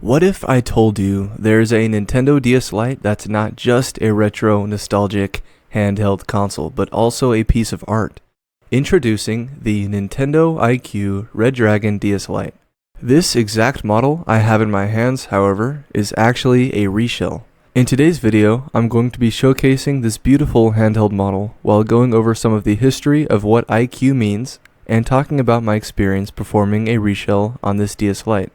What if I told you there's a Nintendo DS Lite that's not just a retro, nostalgic, handheld console, but also a piece of art? Introducing the Nintendo iQue Red Dragon DS Lite. This exact model I have in my hands, however, is actually a reshell. In today's video, I'm going to be showcasing this beautiful handheld model while going over some of the history of what iQue means and talking about my experience performing a reshell on this DS Lite.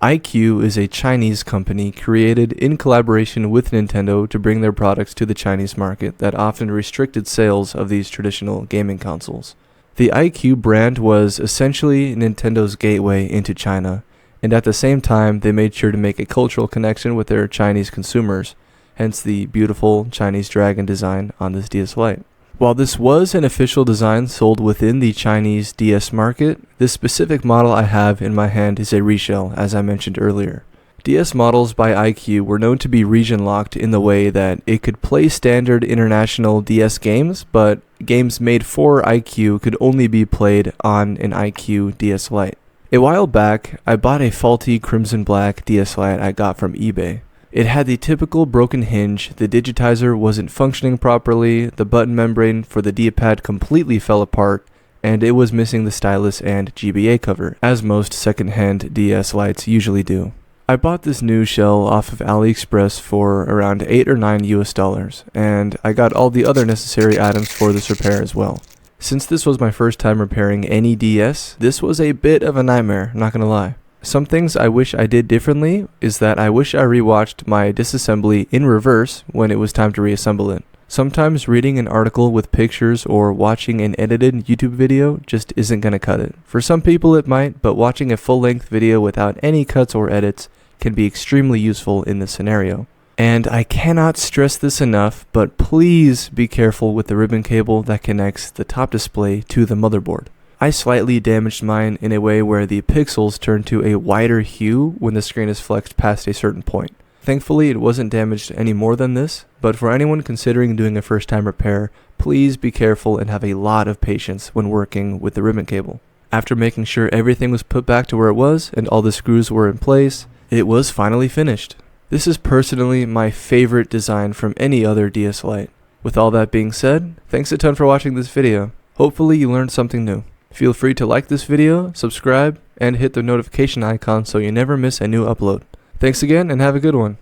iQue is a Chinese company created in collaboration with Nintendo to bring their products to the Chinese market that often restricted sales of these traditional gaming consoles. The iQue brand was essentially Nintendo's gateway into China, and at the same time they made sure to make a cultural connection with their Chinese consumers, hence the beautiful Chinese dragon design on this DS Lite. While this was an official design sold within the Chinese DS market, this specific model I have in my hand is a reshell, as I mentioned earlier. DS models by iQue were known to be region locked in the way that it could play standard international DS games, but games made for iQue could only be played on an iQue DS Lite. A while back, I bought a faulty crimson black DS Lite I got from eBay. It had the typical broken hinge, the digitizer wasn't functioning properly, the button membrane for the D-pad completely fell apart, and it was missing the stylus and GBA cover, as most second-hand DS Lites usually do. I bought this new shell off of AliExpress for around $8 or $9 US, and I got all the other necessary items for this repair as well. Since this was my first time repairing any DS, this was a bit of a nightmare, not gonna lie. Some things I wish I did differently is that I wish I rewatched my disassembly in reverse when it was time to reassemble it. Sometimes reading an article with pictures or watching an edited YouTube video just isn't gonna cut it. For some people it might, but watching a full-length video without any cuts or edits can be extremely useful in this scenario. And I cannot stress this enough, but please be careful with the ribbon cable that connects the top display to the motherboard. I slightly damaged mine in a way where the pixels turn to a wider hue when the screen is flexed past a certain point. Thankfully, it wasn't damaged any more than this, but for anyone considering doing a first time repair, please be careful and have a lot of patience when working with the ribbon cable. After making sure everything was put back to where it was and all the screws were in place, it was finally finished. This is personally my favorite design from any other DS Lite. With all that being said, thanks a ton for watching this video. Hopefully you learned something new. Feel free to like this video, subscribe, and hit the notification icon so you never miss a new upload. Thanks again and have a good one.